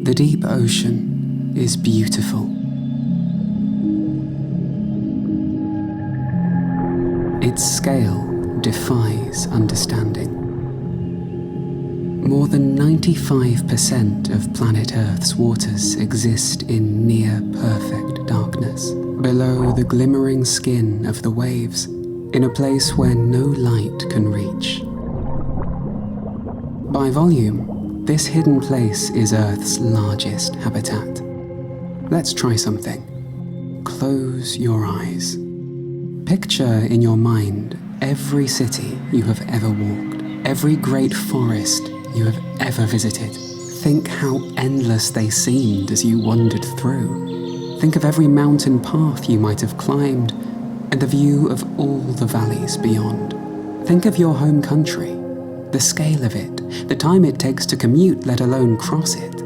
The deep ocean is beautiful. Its scale defies understanding. More than 95% of planet Earth's waters exist in near-perfect darkness, below the glimmering skin of the waves, in a place where no light can reach. By volume, this hidden place is Earth's largest habitat. Let's try something. Close your eyes. Picture in your mind every city you have ever walked, every great forest you have ever visited. Think how endless they seemed as you wandered through. Think of every mountain path you might have climbed, and the view of all the valleys beyond. Think of your home country, the scale of it, the time it takes to commute, let alone cross it.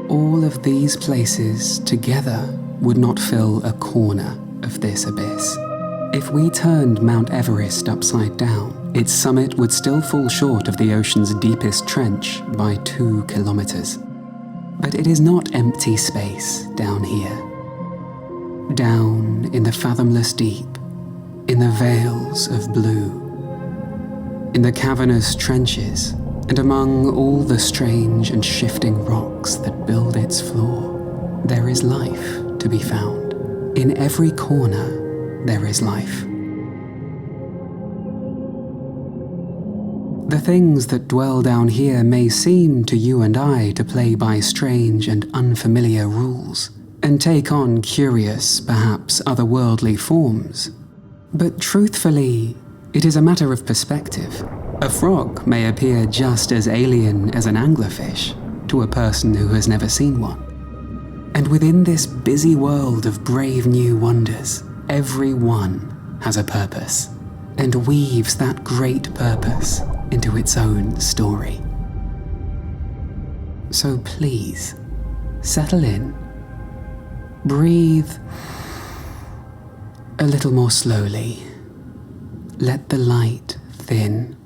All of these places together would not fill a corner of this abyss. If we turned Mount Everest upside down, its summit would still fall short of the ocean's deepest trench by 2 kilometers. But it is not empty space down here. Down in the fathomless deep, in the veils of blue, in the cavernous trenches, and among all the strange and shifting rocks that build its floor, there is life to be found. In every corner, there is life. The things that dwell down here may seem to you and I to play by strange and unfamiliar rules, and take on curious, perhaps otherworldly forms. But truthfully, it is a matter of perspective. A frog may appear just as alien as an anglerfish to a person who has never seen one. And within this busy world of brave new wonders, every one has a purpose, and weaves that great purpose into its own story. So please, settle in. Breathe a little more slowly. Let the light thin.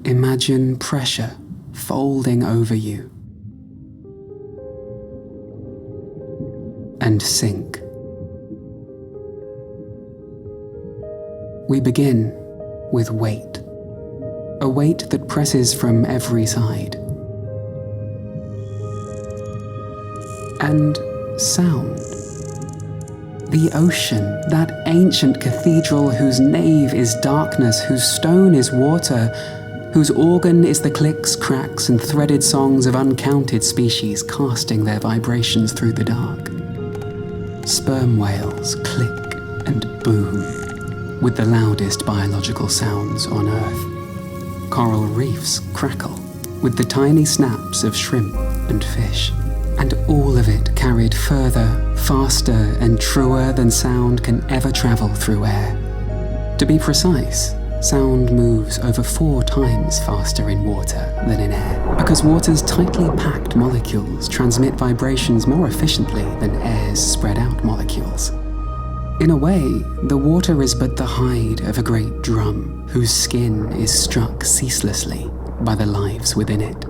Imagine pressure folding over you. And sink. We begin with weight. A weight that presses from every side. And sound. The ocean, that ancient cathedral whose nave is darkness, whose stone is water, whose organ is the clicks, cracks, and threaded songs of uncounted species casting their vibrations through the dark. Sperm whales click and boom with the loudest biological sounds on Earth. Coral reefs crackle with the tiny snaps of shrimp and fish. And all of it carried further, faster, and truer than sound can ever travel through air. To be precise, sound moves over 4 times faster in water than in air, because water's tightly packed molecules transmit vibrations more efficiently than air's spread out molecules. In a way, the water is but the hide of a great drum whose skin is struck ceaselessly by the lives within it.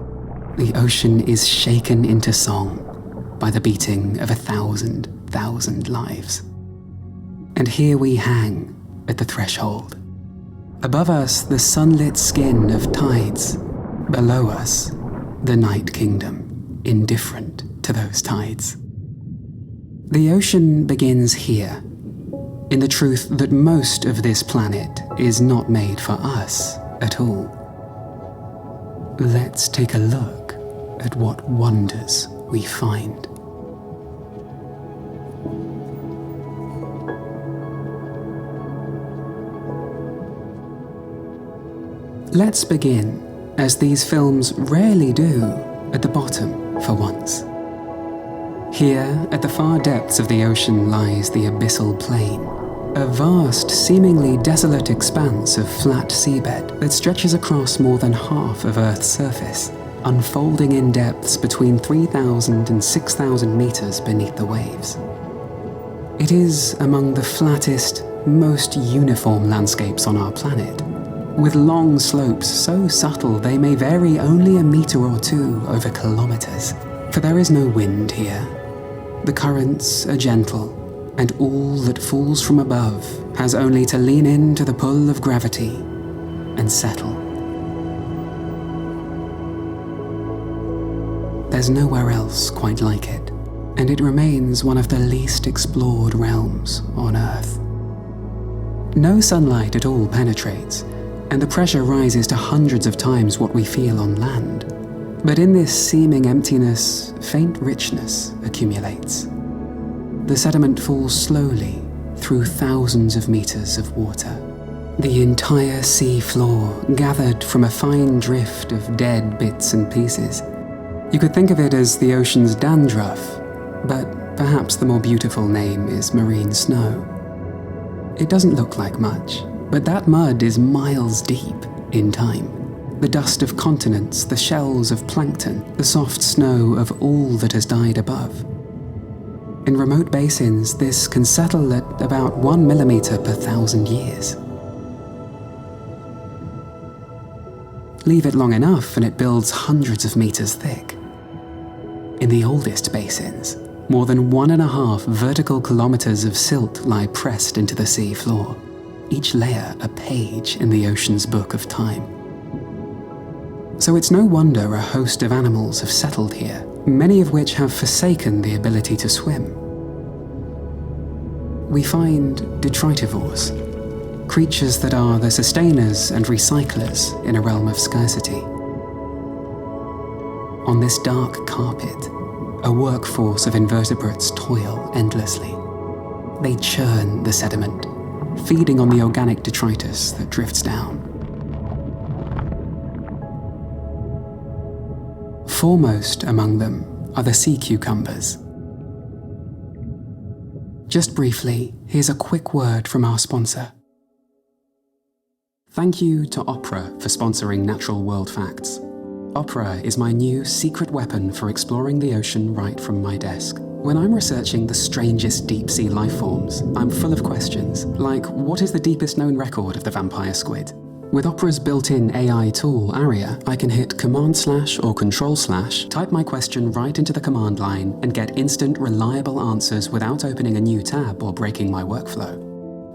The ocean is shaken into song by the beating of 1,000,000 lives. And here we hang at the threshold. Above us, the sunlit skin of tides. Below us, the night kingdom, indifferent to those tides. The ocean begins here, in the truth that most of this planet is not made for us at all. Let's take a look at what wonders we find. Let's begin, as these films rarely do, at the bottom for once. Here, at the far depths of the ocean, lies the Abyssal Plain, a vast, seemingly desolate expanse of flat seabed that stretches across more than half of Earth's surface, unfolding in depths between 3,000 and 6,000 meters beneath the waves. It is among the flattest, most uniform landscapes on our planet, with long slopes so subtle they may vary only a meter or two over kilometers, For there is no wind here. The currents are gentle, and all that falls from above has only to lean into the pull of gravity and settle. There's nowhere else quite like it, and it remains one of the least explored realms on Earth. No sunlight at all penetrates, and the pressure rises to hundreds of times what we feel on land. But in this seeming emptiness, faint richness accumulates. The sediment falls slowly through thousands of meters of water. The entire sea floor gathered from a fine drift of dead bits and pieces. You could think of it as the ocean's dandruff, but perhaps the more beautiful name is marine snow. It doesn't look like much, but that mud is miles deep in time. The dust of continents, the shells of plankton, the soft snow of all that has died above. In remote basins, this can settle at about 1 millimeter per 1,000 years. Leave it long enough and it builds hundreds of meters thick. In the oldest basins, more than 1.5 vertical kilometers of silt lie pressed into the sea floor, each layer a page in the ocean's book of time. So it's no wonder a host of animals have settled here, many of which have forsaken the ability to swim. We find detritivores, creatures that are the sustainers and recyclers in a realm of scarcity. On this dark carpet, a workforce of invertebrates toil endlessly. They churn the sediment, feeding on the organic detritus that drifts down. Foremost among them are the sea cucumbers. Just briefly, here's a quick word from our sponsor. Thank you to Opera for sponsoring Natural World Facts. Opera is my new secret weapon for exploring the ocean right from my desk. When I'm researching the strangest deep-sea life forms, I'm full of questions, like what is the deepest known record of the vampire squid? With Opera's built-in AI tool, Aria, I can hit Command/ or Control/, type my question right into the command line, and get instant, reliable answers without opening a new tab or breaking my workflow.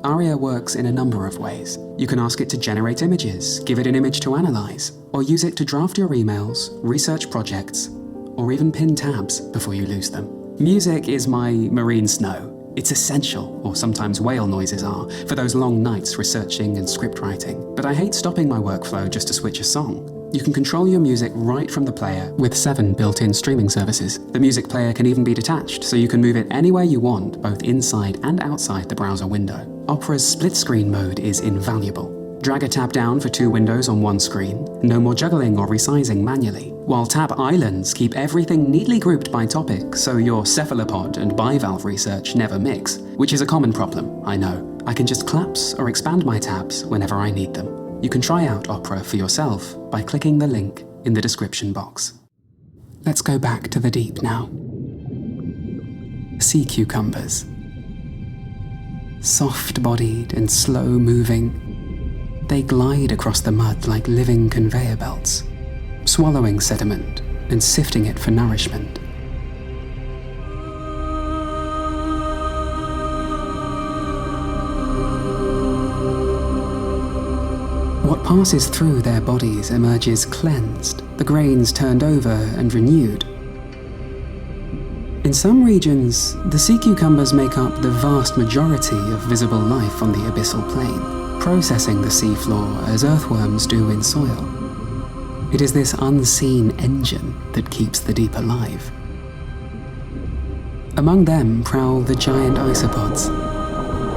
Aria works in a number of ways. You can ask it to generate images, give it an image to analyze, or use it to draft your emails, research projects, or even pin tabs before you lose them. Music is my marine snow. It's essential, or sometimes whale noises are, for those long nights researching and script writing. But I hate stopping my workflow just to switch a song. You can control your music right from the player with 7 built-in streaming services. The music player can even be detached, so you can move it anywhere you want, both inside and outside the browser window. Opera's split screen mode is invaluable. Drag a tab down for 2 windows on one screen, no more juggling or resizing manually, while tab islands keep everything neatly grouped by topic so your cephalopod and bivalve research never mix, which is a common problem, I know. I can just collapse or expand my tabs whenever I need them. You can try out Opera for yourself by clicking the link in the description box. Let's go back to the deep now. Sea cucumbers. Soft-bodied and slow-moving, they glide across the mud like living conveyor belts, swallowing sediment and sifting it for nourishment. What passes through their bodies emerges cleansed, the grains turned over and renewed. In some regions, the sea cucumbers make up the vast majority of visible life on the abyssal plane, processing the seafloor as earthworms do in soil. It is this unseen engine that keeps the deep alive. Among them prowl the giant isopods,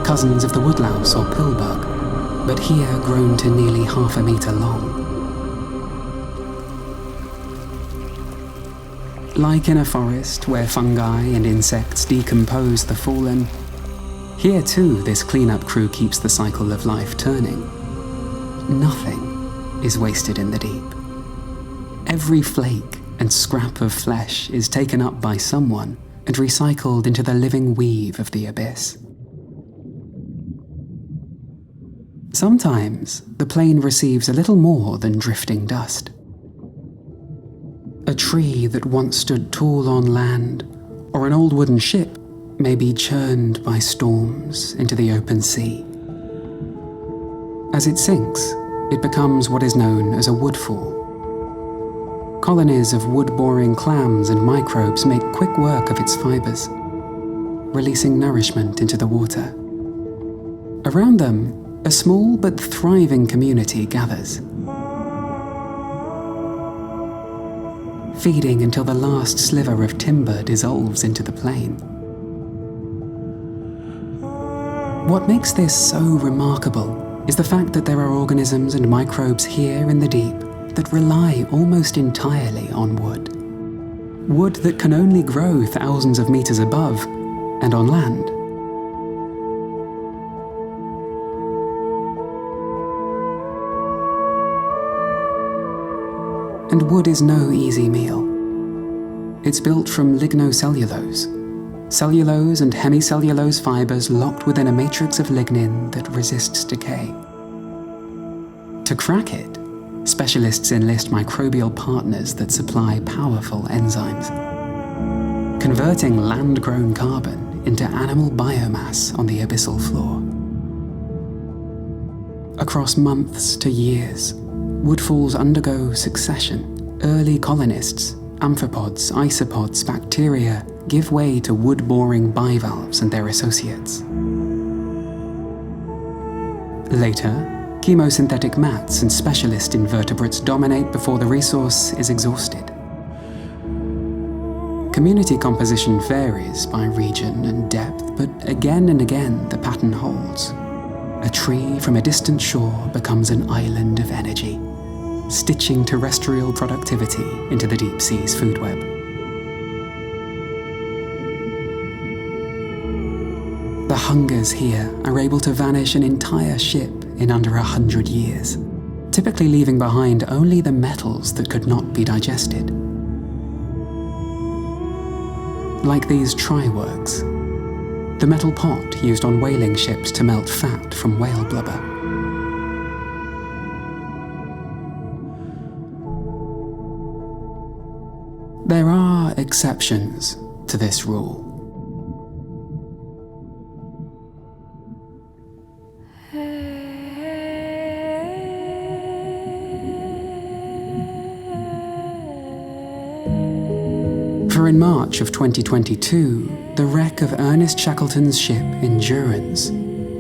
cousins of the woodlouse or pillbug, but here grown to nearly 1/2 meter long. Like in a forest where fungi and insects decompose the fallen, here too this cleanup crew keeps the cycle of life turning. Nothing is wasted in the deep. Every flake and scrap of flesh is taken up by someone and recycled into the living weave of the abyss. Sometimes the plane receives a little more than drifting dust. A tree that once stood tall on land, or an old wooden ship, may be churned by storms into the open sea. As it sinks, it becomes what is known as a woodfall. Colonies of wood-boring clams and microbes make quick work of its fibers, releasing nourishment into the water. Around them, a small but thriving community gathers, feeding until the last sliver of timber dissolves into the plain. What makes this so remarkable is the fact that there are organisms and microbes here in the deep that rely almost entirely on wood. Wood that can only grow thousands of meters above and on land. And wood is no easy meal. It's built from lignocellulose, cellulose and hemicellulose fibers locked within a matrix of lignin that resists decay. To crack it, specialists enlist microbial partners that supply powerful enzymes, converting land-grown carbon into animal biomass on the abyssal floor. Across months to years, woodfalls undergo succession. Early colonists, amphipods, isopods, bacteria, give way to wood-boring bivalves and their associates. Later, chemosynthetic mats and specialist invertebrates dominate before the resource is exhausted. Community composition varies by region and depth, but again and again the pattern holds. A tree from a distant shore becomes an island of energy, stitching terrestrial productivity into the deep sea's food web. The hungers here are able to vanish an entire ship in under 100 years, typically leaving behind only the metals that could not be digested. Like these tryworks, the metal pot used on whaling ships to melt fat from whale blubber. There are exceptions to this rule. For in March of 2022, the wreck of Ernest Shackleton's ship Endurance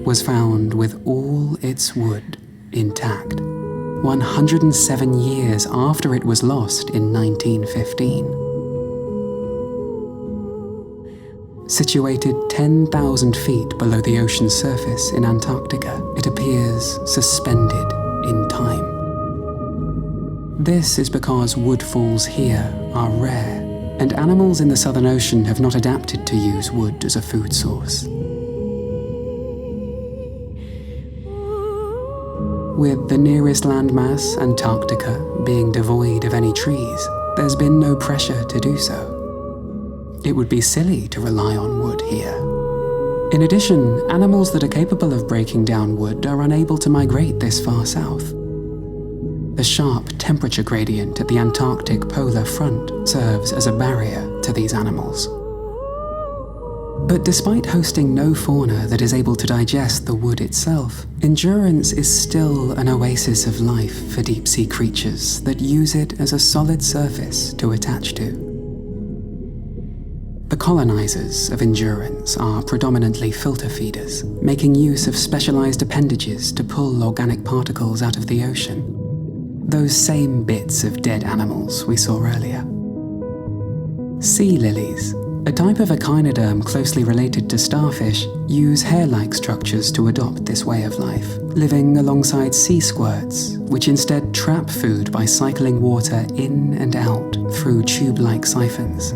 was found with all its wood intact, 107 years after it was lost in 1915. Situated 10,000 feet below the ocean's surface in Antarctica, it appears suspended in time. This is because woodfalls here are rare, and animals in the Southern Ocean have not adapted to use wood as a food source. With the nearest landmass, Antarctica, being devoid of any trees, there's been no pressure to do so. It would be silly to rely on wood here. In addition, animals that are capable of breaking down wood are unable to migrate this far south. The sharp temperature gradient at the Antarctic polar front serves as a barrier to these animals. But despite hosting no fauna that is able to digest the wood itself, Endurance is still an oasis of life for deep-sea creatures that use it as a solid surface to attach to. The colonizers of Endurance are predominantly filter feeders, making use of specialized appendages to pull organic particles out of the ocean. Those same bits of dead animals we saw earlier. Sea lilies, a type of echinoderm closely related to starfish, use hair-like structures to adopt this way of life, living alongside sea squirts, which instead trap food by cycling water in and out through tube-like siphons.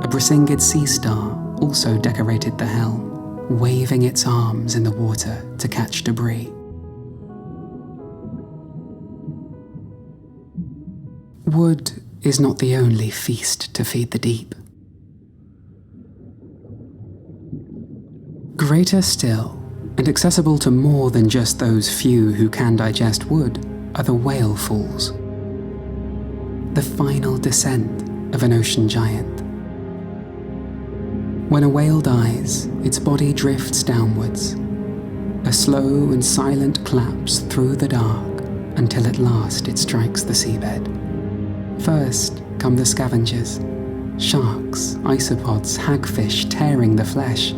A brisingid sea star also decorated the helm, waving its arms in the water to catch debris. Wood is not the only feast to feed the deep. Greater still, And accessible to more than just those few who can digest wood are the whale falls. The final descent of an ocean giant. When a whale dies, its body drifts downwards, a slow and silent collapse through the dark until at last it strikes the seabed. First come the scavengers, sharks, isopods, hagfish tearing the flesh.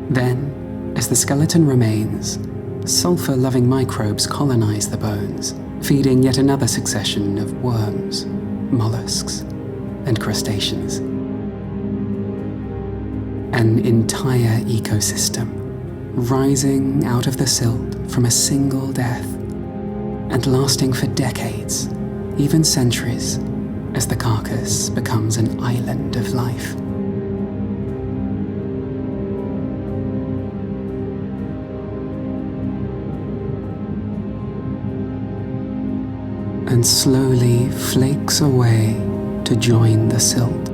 Then, as the skeleton remains, sulfur-loving microbes colonize the bones, feeding yet another succession of worms, mollusks, and crustaceans. An entire ecosystem, rising out of the silt from a single death, and lasting for decades, even centuries, as the carcass becomes an island of life. And slowly flakes away to join the silt,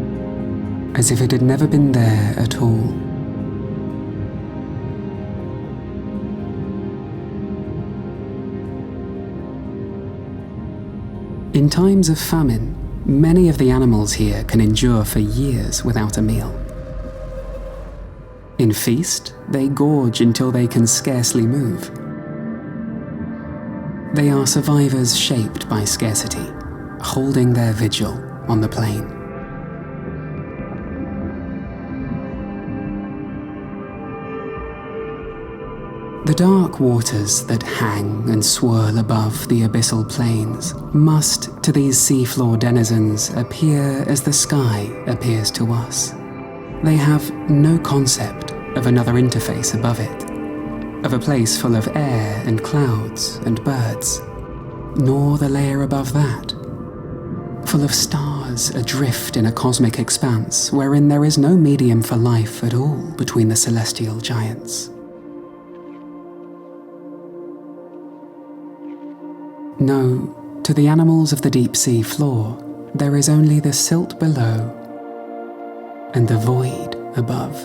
as if it had never been there at all. In times of famine, many of the animals here can endure for years without a meal. In feast, they gorge until they can scarcely move. They are survivors shaped by scarcity, holding their vigil on the plain. The dark waters that hang and swirl above the abyssal plains must, to these seafloor denizens, appear as the sky appears to us. They have no concept of another interface above it, of a place full of air and clouds and birds, nor the layer above that, full of stars adrift in a cosmic expanse wherein there is no medium for life at all between the celestial giants. No, to the animals of the deep sea floor, there is only the silt below and the void above.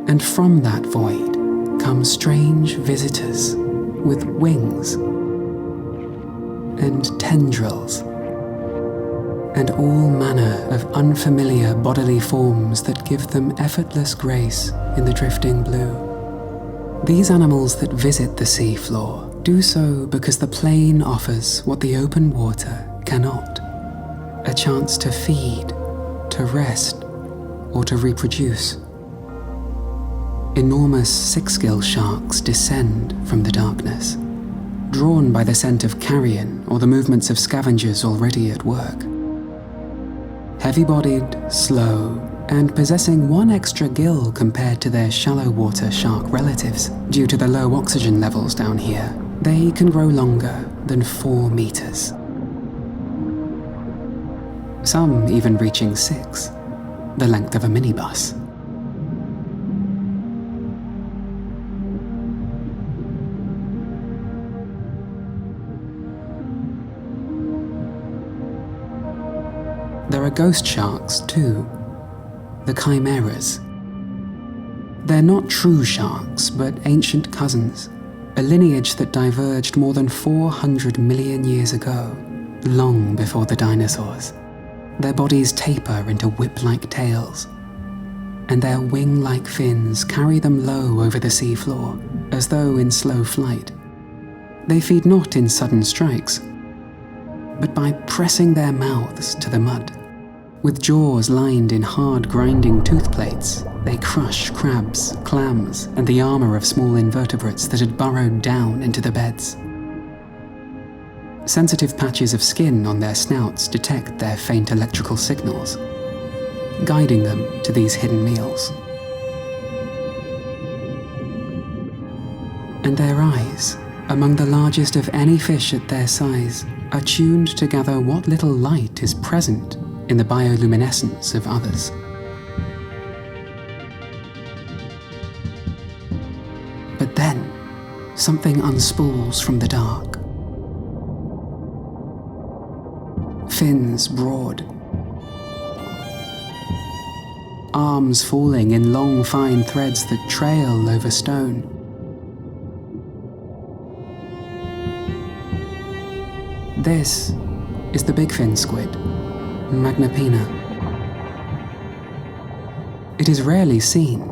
And from that void come strange visitors with wings and tendrils and all manner of unfamiliar bodily forms that give them effortless grace in the drifting blue. These animals that visit the sea floor do so because the plain offers what the open water cannot: a chance to feed, to rest, or to reproduce. Enormous sixgill sharks descend from the darkness, drawn by the scent of carrion or the movements of scavengers already at work. Heavy-bodied, slow, and possessing one extra gill compared to their shallow water shark relatives, due to the low oxygen levels down here, they can grow longer than 4 meters. Some even reaching 6, the length of a minibus. There are ghost sharks too, the Chimaeras. They're not true sharks, but ancient cousins, a lineage that diverged more than 400 million years ago, long before the dinosaurs. Their bodies taper into whip-like tails, and their wing-like fins carry them low over the seafloor, as though in slow flight. They feed not in sudden strikes, but by pressing their mouths to the mud. With jaws lined in hard grinding tooth plates, they crush crabs, clams, and the armor of small invertebrates that had burrowed down into the beds. Sensitive patches of skin on their snouts detect their faint electrical signals, guiding them to these hidden meals. And their eyes, among the largest of any fish at their size, are tuned to gather what little light is present in the bioluminescence of others. But then, something unspools from the dark. Fins broad. arms falling in long fine threads that trail over stone. This is the bigfin squid, Magnapinna. It is rarely seen.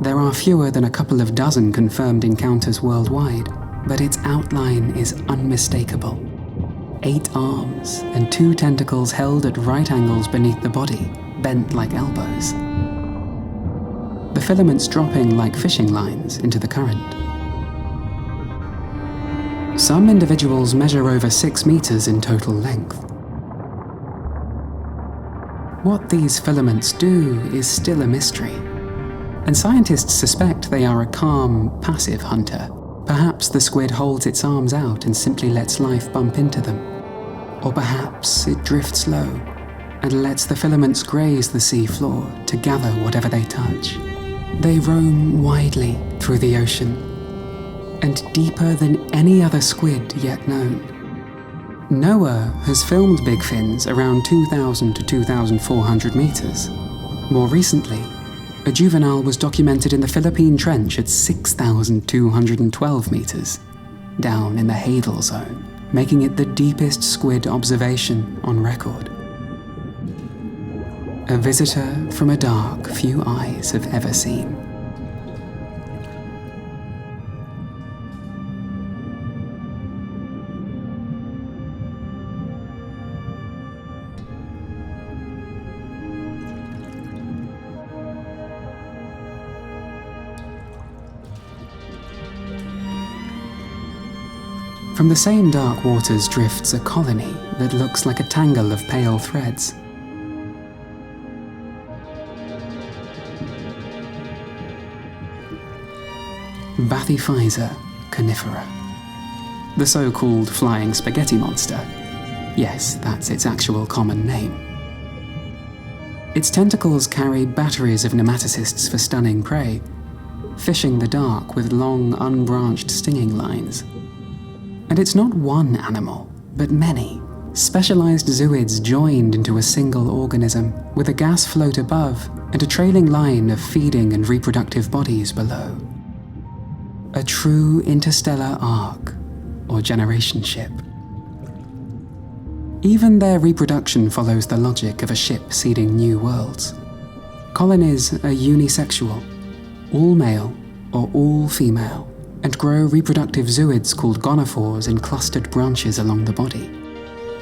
There are fewer than a couple of dozen confirmed encounters worldwide, but its outline is unmistakable. 8 arms and 2 tentacles held at right angles beneath the body, bent like elbows. The filaments dropping like fishing lines into the current. Some individuals measure over 6 meters in total length. What these filaments do is still a mystery, and scientists suspect they are a calm, passive hunter. Perhaps the squid holds its arms out and simply lets life bump into them. Or perhaps it drifts low and lets the filaments graze the sea floor to gather whatever they touch. They roam widely through the ocean, and deeper than any other squid yet known. NOAA has filmed bigfins around 2,000 to 2,400 meters. More recently, a juvenile was documented in the Philippine Trench at 6,212 meters, down in the hadal zone, making it the deepest squid observation on record. A visitor from a dark few eyes have ever seen. From the same dark waters drifts a colony that looks like a tangle of pale threads. Bathyphysa conifera. The so-called flying spaghetti monster. Yes, that's its actual common name. Its tentacles carry batteries of nematocysts for stunning prey, fishing the dark with long, unbranched stinging lines. And it's not one animal, but many, specialized zooids joined into a single organism, with a gas float above and a trailing line of feeding and reproductive bodies below. A true interstellar arc, or generation ship. Even their reproduction follows the logic of a ship seeding new worlds. Colonies are unisexual, all male or all female, and grow reproductive zooids called gonophores in clustered branches along the body.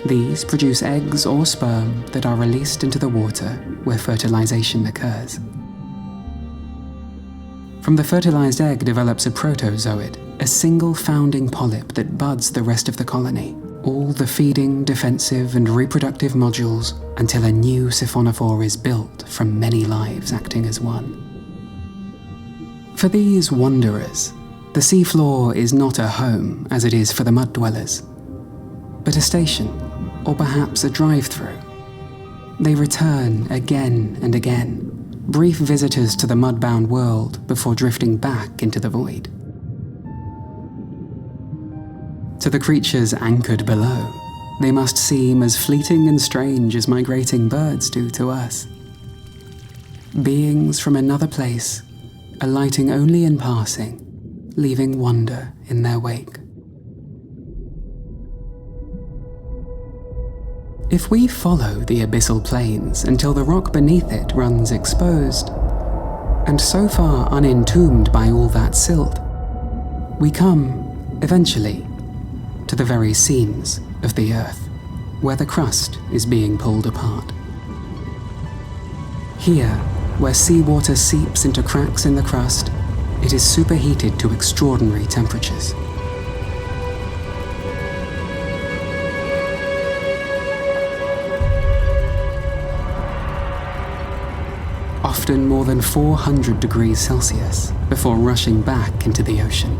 These produce eggs or sperm that are released into the water where fertilization occurs. From the fertilized egg develops a protozoid, a single founding polyp that buds the rest of the colony, all the feeding, defensive, and reproductive modules until a new siphonophore is built from many lives acting as one. For these wanderers, the seafloor is not a home as it is for the mud dwellers, but a station, or perhaps a drive-through. They return again and again, brief visitors to the mud-bound world before drifting back into the void. To the creatures anchored below, they must seem as fleeting and strange as migrating birds do to us. Beings from another place, alighting only in passing, leaving wonder in their wake. If we follow the abyssal plains until the rock beneath it runs exposed, and so far unentombed by all that silt, we come, eventually, to the very seams of the earth, where the crust is being pulled apart. Here, where seawater seeps into cracks in the crust, it is superheated to extraordinary temperatures. Often more than 400 degrees Celsius before rushing back into the ocean.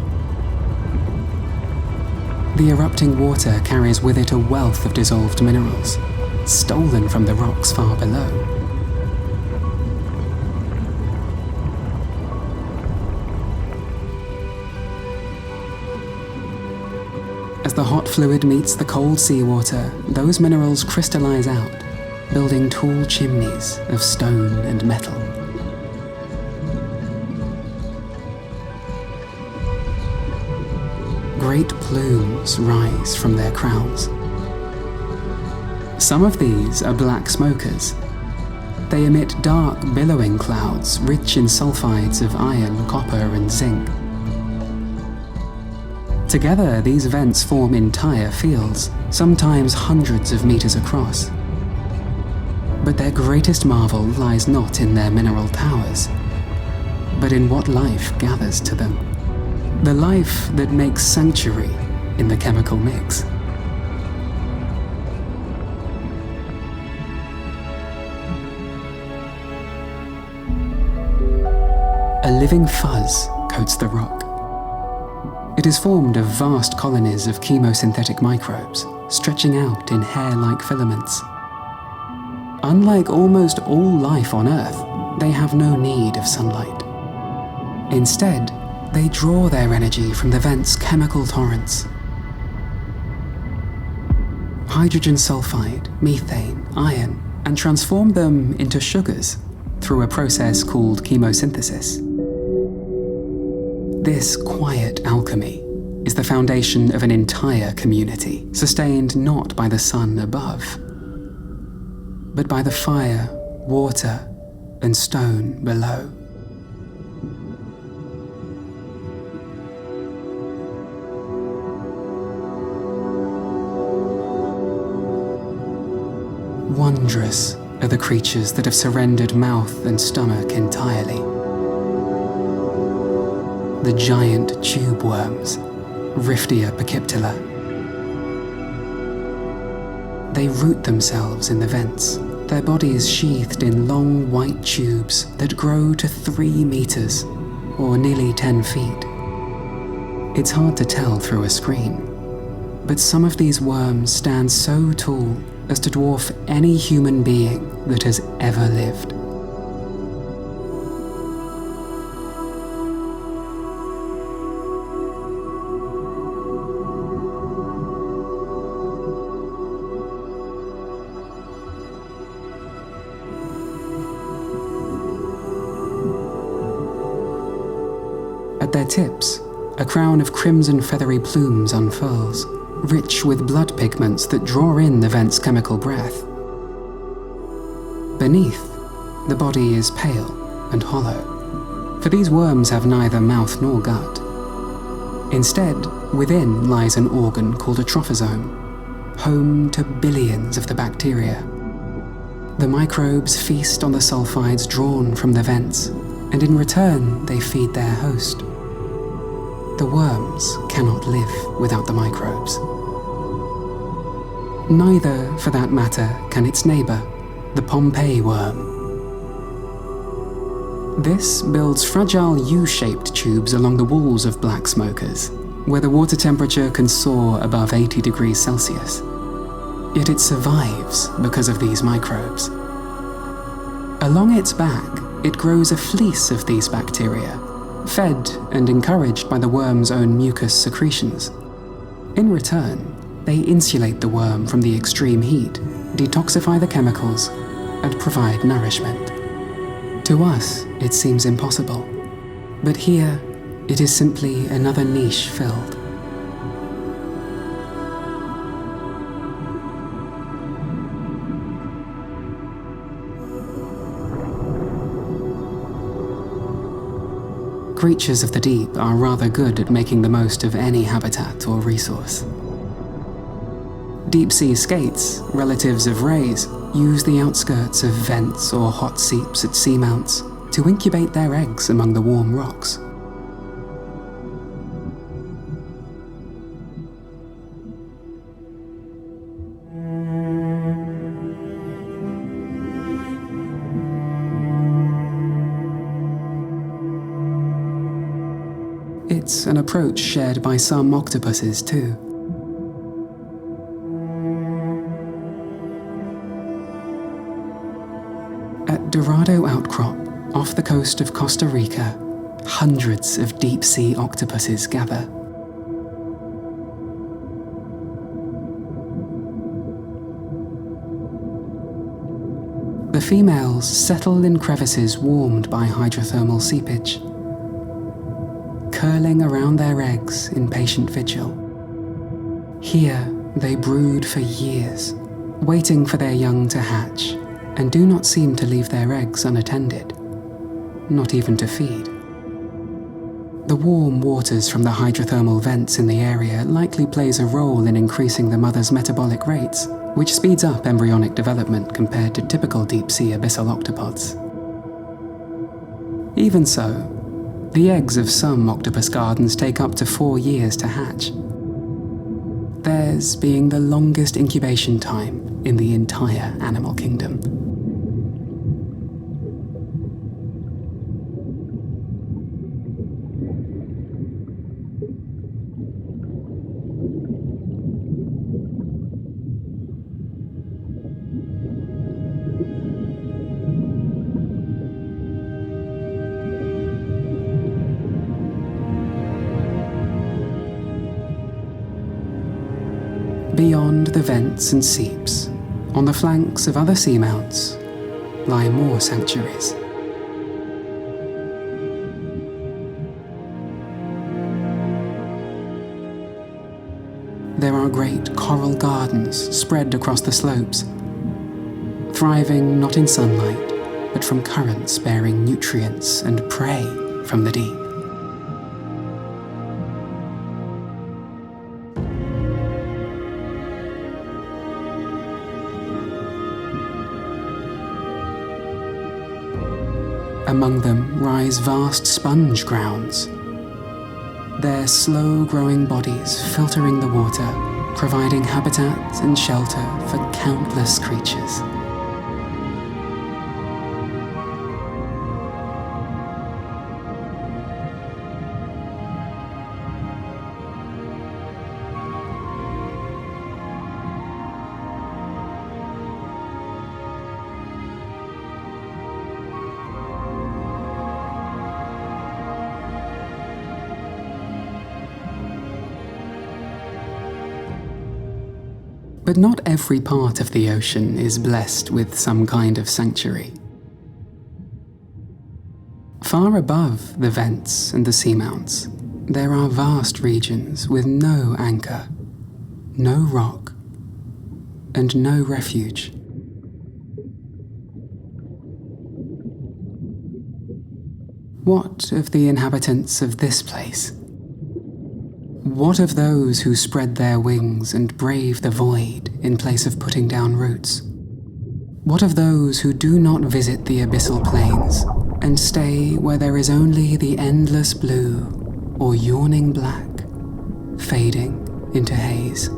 The erupting water carries with it a wealth of dissolved minerals, stolen from the rocks far below. As the hot fluid meets the cold seawater, those minerals crystallize out, building tall chimneys of stone and metal. great plumes rise from their crowns. Some of these are black smokers. They emit dark, billowing clouds rich in sulfides of iron, copper, and zinc. Together, these vents form entire fields, sometimes hundreds of meters across. But their greatest marvel lies not in their mineral towers, but in what life gathers to them. The life that makes sanctuary in the chemical mix. A living fuzz coats the rock. It is formed of vast colonies of chemosynthetic microbes, stretching out in hair-like filaments. Unlike almost all life on Earth, they have no need of sunlight. Instead, they draw their energy from the vent's chemical torrents. Hydrogen sulfide, methane, iron, and transform them into sugars through a process called chemosynthesis. This quiet alchemy is the foundation of an entire community, sustained not by the sun above, but by the fire, water, and stone below. Wondrous are the creatures that have surrendered mouth and stomach entirely. The giant tubeworms, Riftia pachyptila. They root themselves in the vents, their bodies sheathed in long white tubes that grow to 3 meters, or nearly 10 feet. It's hard to tell through a screen, but some of these worms stand so tall as to dwarf any human being that has ever lived. At their tips, a crown of crimson feathery plumes unfurls, rich with blood pigments that draw in the vent's chemical breath. Beneath, the body is pale and hollow, for these worms have neither mouth nor gut. Instead, within lies an organ called a trophosome, home to billions of the bacteria. The microbes feast on the sulfides drawn from the vents, and in return they feed their host. The worms cannot live without the microbes. Neither, for that matter, can its neighbor, the Pompeii worm. This builds fragile U-shaped tubes along the walls of black smokers, where the water temperature can soar above 80 degrees Celsius. Yet it survives because of these microbes. Along its back, it grows a fleece of these bacteria, fed and encouraged by the worm's own mucus secretions. In return, they insulate the worm from the extreme heat, detoxify the chemicals, and provide nourishment. To us, it seems impossible, but here, it is simply another niche filled. Creatures of the deep are rather good at making the most of any habitat or resource. Deep-sea skates, relatives of rays, use the outskirts of vents or hot seeps at seamounts to incubate their eggs among the warm rocks. It's an approach shared by some octopuses too. At Dorado Outcrop, off the coast of Costa Rica, hundreds of deep-sea octopuses gather. The females settle in crevices warmed by hydrothermal seepage, curling around their eggs in patient vigil. Here they brood for years, waiting for their young to hatch, and do not seem to leave their eggs unattended, not even to feed. The warm waters from the hydrothermal vents in the area likely plays a role in increasing the mother's metabolic rates, which speeds up embryonic development compared to typical deep-sea abyssal octopods. Even so, the eggs of some octopus gardens take up to 4 years to hatch, theirs being the longest incubation time in the entire animal kingdom. Beyond the vents and seeps, on the flanks of other seamounts, lie more sanctuaries. There are great coral gardens spread across the slopes, thriving not in sunlight, but from currents bearing nutrients and prey from the deep. Among them rise vast sponge grounds, their slow-growing bodies filtering the water, providing habitat and shelter for countless creatures. But not every part of the ocean is blessed with some kind of sanctuary. Far above the vents and the seamounts, there are vast regions with no anchor, no rock, and no refuge. What of the inhabitants of this place? What of those who spread their wings and brave the void in place of putting down roots? What of those who do not visit the abyssal plains and stay where there is only the endless blue or yawning black, fading into haze?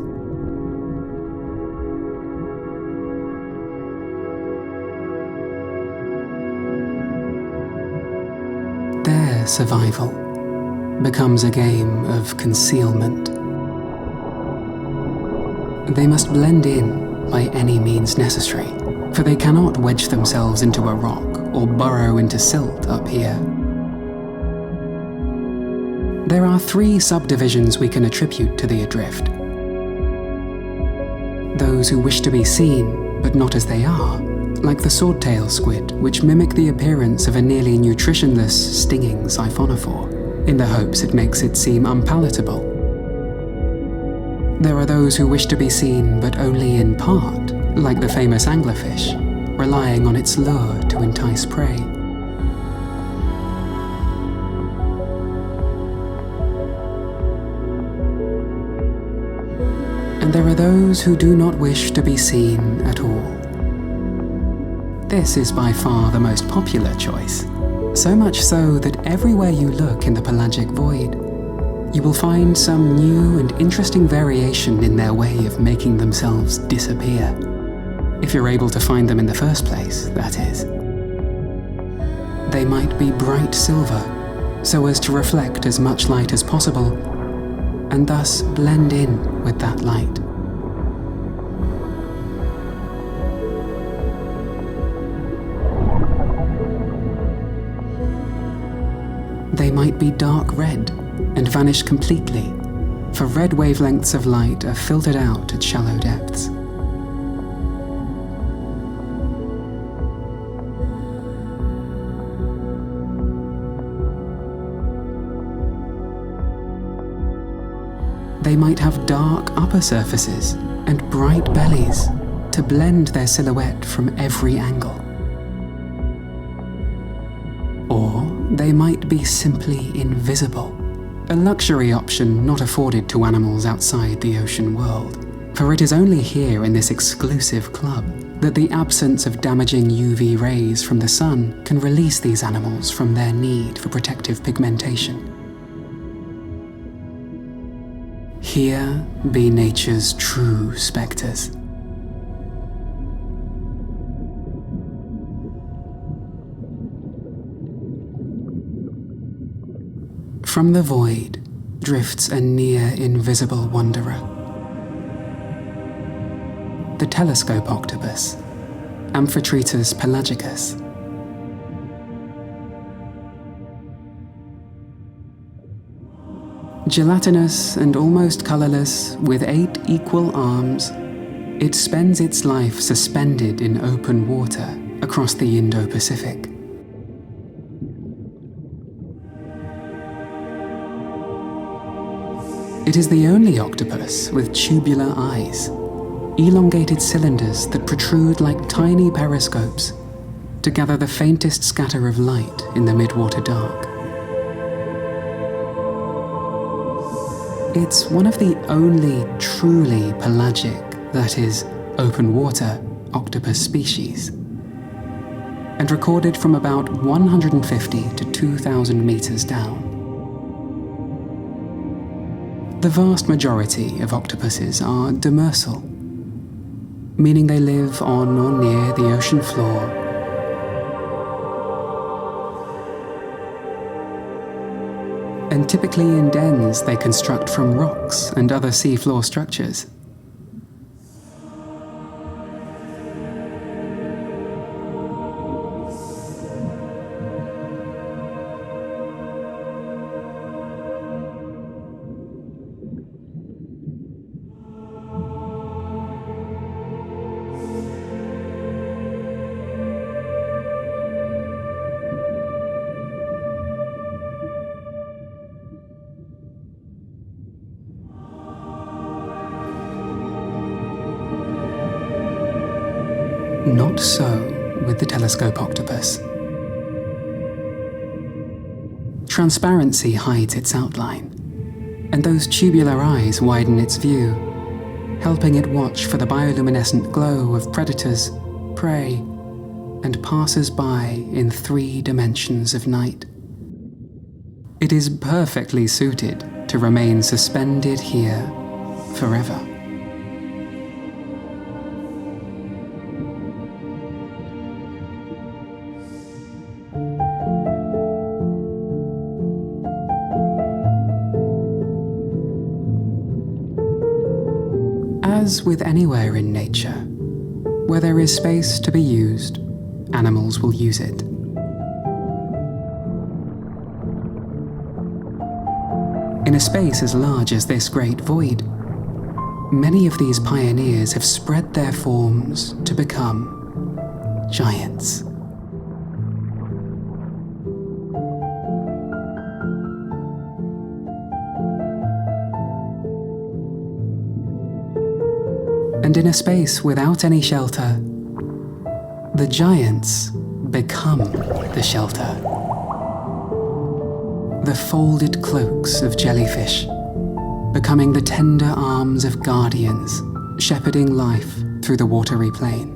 Their survival becomes a game of concealment. They must blend in by any means necessary, for they cannot wedge themselves into a rock or burrow into silt up here. There are 3 subdivisions we can attribute to the adrift. Those who wish to be seen, but not as they are, like the swordtail squid, which mimic the appearance of a nearly nutritionless, stinging siphonophore, in the hopes it makes it seem unpalatable. There are those who wish to be seen, but only in part, like the famous anglerfish, relying on its lure to entice prey. And there are those who do not wish to be seen at all. This is by far the most popular choice. So much so that everywhere you look in the pelagic void, you will find some new and interesting variation in their way of making themselves disappear. If you're able to find them in the first place, that is. They might be bright silver, so as to reflect as much light as possible, and thus blend in with that light. They might be dark red and vanish completely, for red wavelengths of light are filtered out at shallow depths. They might have dark upper surfaces and bright bellies to blend their silhouette from every angle. Or they might be simply invisible, a luxury option not afforded to animals outside the ocean world. For it is only here in this exclusive club that the absence of damaging UV rays from the sun can release these animals from their need for protective pigmentation. Here be nature's true spectres. From the void drifts a near invisible wanderer. The telescope octopus, Amphitrite pelagicus. Gelatinous and almost colourless, with 8 equal arms, it spends its life suspended in open water across the Indo-Pacific. It is the only octopus with tubular eyes, elongated cylinders that protrude like tiny periscopes to gather the faintest scatter of light in the midwater dark. It's one of the only truly pelagic, that is, open water, octopus species, and recorded from about 150 to 2,000 meters down. The vast majority of octopuses are demersal, meaning they live on or near the ocean floor, and typically in dens they construct from rocks and other seafloor structures. Not so with the telescope octopus. Transparency hides its outline, and those tubular eyes widen its view, helping it watch for the bioluminescent glow of predators, prey, and passers-by in 3 dimensions of night. It is perfectly suited to remain suspended here forever. As with anywhere in nature, where there is space to be used, animals will use it. In a space as large as this great void, many of these pioneers have spread their forms to become giants. And in a space without any shelter, the giants become the shelter. The folded cloaks of jellyfish, becoming the tender arms of guardians, shepherding life through the watery plain.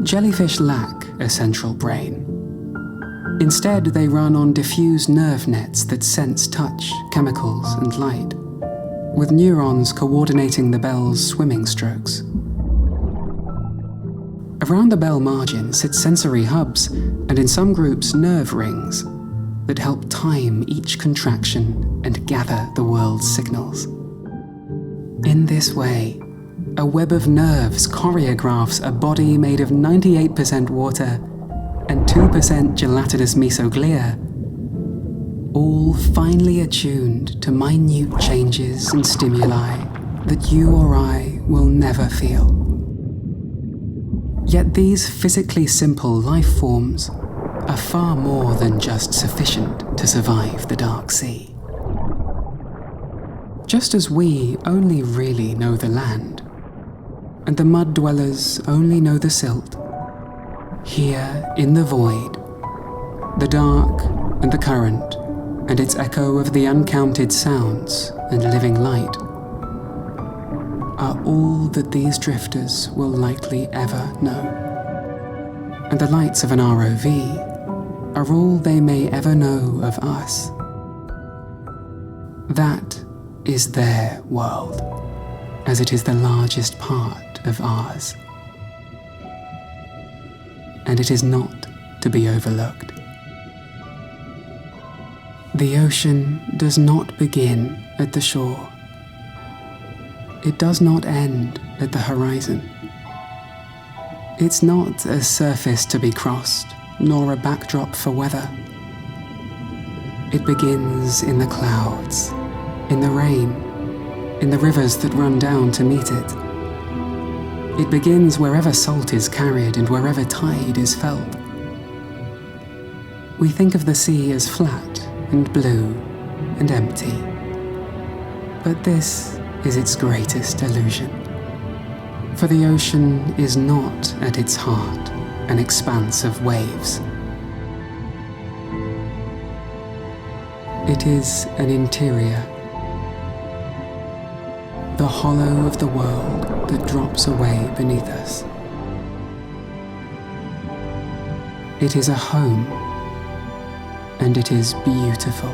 Jellyfish lack a central brain. Instead, they run on diffuse nerve nets that sense touch, chemicals, and light, with neurons coordinating the bell's swimming strokes. Around the bell margin sit sensory hubs, and in some groups nerve rings, that help time each contraction and gather the world's signals. In this way, a web of nerves choreographs a body made of 98% water and 2% gelatinous mesoglia, all finely attuned to minute changes and stimuli that you or I will never feel. Yet these physically simple life forms are far more than just sufficient to survive the dark sea. Just as we only really know the land, and the mud dwellers only know the silt, here in the void, the dark and the current, and its echo of the uncounted sounds and living light, are all that these drifters will likely ever know. And the lights of an ROV are all they may ever know of us. That is their world, as it is the largest part of ours. And it is not to be overlooked. The ocean does not begin at the shore. It does not end at the horizon. It's not a surface to be crossed, nor a backdrop for weather. It begins in the clouds, in the rain, in the rivers that run down to meet it. It begins wherever salt is carried and wherever tide is felt. We think of the sea as flat and blue and empty, but this is its greatest illusion. For the ocean is not at its heart an expanse of waves. It is an interior, the hollow of the world that drops away beneath us. It is a home, and it is beautiful.